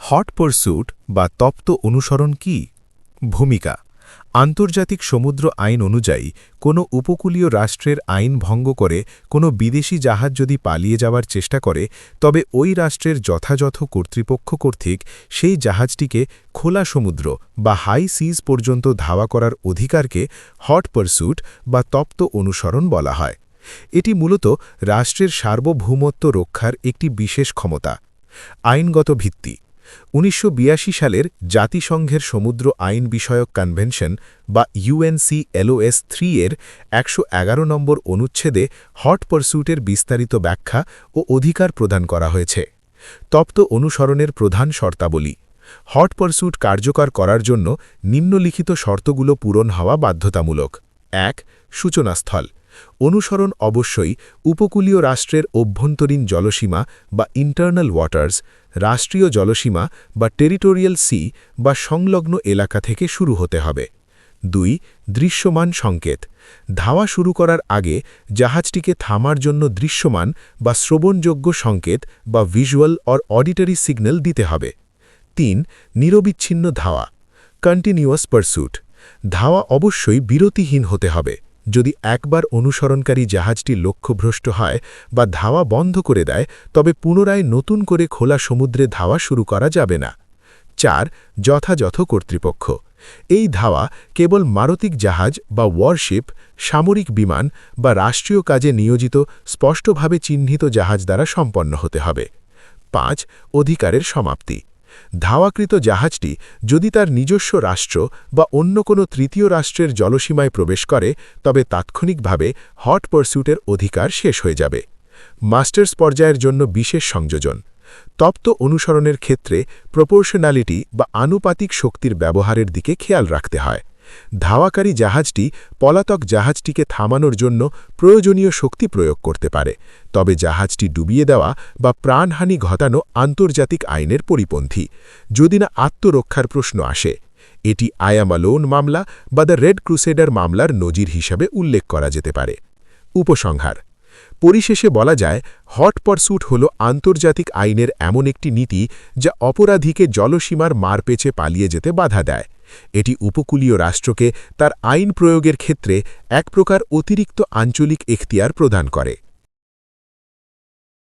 Hot pursuit বা তপ্ত অনুসরণ কি? ভূমিকা: আন্তর্জাতিক সমুদ্র আইন অনুযায়ী কোনো উপকূলীয় রাষ্ট্রের আইন ভঙ্গ করে কোনো বিদেশি জাহাজ যদি পালিয়ে যাওয়ার চেষ্টা করে, তবে ওই রাষ্ট্রের যথাযথ কর্তৃপক্ষ কর্তৃক সেই জাহাজটিকে খোলা সমুদ্র বা হাই সিজ পর্যন্ত ধাওয়া করার অধিকারকে হট পারস্যুট বা তপ্ত অনুসরণ বলা হয়। এটি মূলত রাষ্ট্রের সার্বভৌমত্ব রক্ষার একটি বিশেষ ক্ষমতা। আইনগত ভিত্তি: ১৯৮২ সালের জাতিসংঘের সমুদ্র আইন বিষয়ক কনভেনশন বা UNCLOS 3 এর ১১১ নম্বর অনুচ্ছেদে হট পারস্যুটের বিস্তারিত ব্যাখ্যা ও অধিকার প্রদান করা হয়েছে। তপ্ত অনুসরণের প্রধান শর্তাবলী: হট পারস্যুট কার্যকর করার জন্য নিম্নলিখিত শর্তগুলো পূরণ হওয়া বাধ্যতামূলক। ১. সূচনাস্থল: অনুসরণ অবশ্যই উপকূলীয় রাষ্ট্রের অভ্যন্তরীণ জলসীমা বা ইন্টারনাল ওয়াটার্স, রাষ্ট্রীয় জলসীমা বা টেরিটোরিয়াল সি বা সংলগ্ন এলাকা থেকে শুরু হতে হবে। ২. দৃশ্যমান সংকেত: ধাওয়া শুরু করার আগে জাহাজটিকে থামার জন্য দৃশ্যমান বা শ্রবণযোগ্য সংকেত বা ভিজুয়াল অর অডিটরি সিগন্যাল দিতে হবে। ৩. নিরবিচ্ছিন্ন ধাওয়া কন্টিনিউয়াস পারস্যুট: ধাওয়া অবশ্যই বিরতিহীন হতে হবে। যদি একবার অনুসরণকারী জাহাজটি লক্ষ্যভ্রষ্ট হয় বা ধাওয়া বন্ধ করে দেয়, তবে পুনরায় নতুন করে খোলা সমুদ্রে ধাওয়া শুরু করা যাবে না। ৪. যথাযথ কর্তৃপক্ষ: এই ধাওয়া কেবল মারতিক জাহাজ বা ওয়ারশিপ, সামরিক বিমান বা রাষ্ট্রীয় কাজে নিয়োজিত স্পষ্টভাবে চিহ্নিত জাহাজ দ্বারা সম্পন্ন হতে হবে। ৫. অধিকারের সমাপ্তি: ধাওয়াকৃত জাহাজটি যদি তার নিজস্ব রাষ্ট্র বা অন্য কোনো তৃতীয় রাষ্ট্রের জলসীমায় প্রবেশ করে, তবে তাৎক্ষণিকভাবে হট পারস্যুটের অধিকার শেষ হয়ে যাবে। মাস্টার্স পর্যায়ের জন্য বিশেষ সংযোজন: তপ্ত অনুসরণের ক্ষেত্রে প্রপোর্শনালিটি বা আনুপাতিক শক্তির ব্যবহারের দিকে খেয়াল রাখতে হয়। ধাওয়াকারী জাহাজটি পলাতক জাহাজটিকে থামানোর জন্য প্রয়োজনীয় শক্তি প্রয়োগ করতে পারে, তবে জাহাজটি ডুবিয়ে দেওয়া বা প্রাণহানি ঘটানো আন্তর্জাতিক আইনের পরিপন্থী, যদি না আত্মরক্ষার প্রশ্ন আসে। এটি আই অ্যাম অ্যালোন মামলা বা দ্য রেড ক্রুসেডার মামলার নজির হিসাবে উল্লেখ করা যেতে পারে। উপসংহার: পরিশেষে বলা যায়, হট পারস্যুট হল আন্তর্জাতিক আইনের এমন একটি নীতি যা অপরাধীকে জলসীমার মারপেঁচে পালিয়ে যেতে বাধা দেয়। এটি উপকূলীয় রাষ্ট্রকে তার আইন প্রয়োগের ক্ষেত্রে এক প্রকার অতিরিক্ত আঞ্চলিক এখতিয়ার প্রদান করে।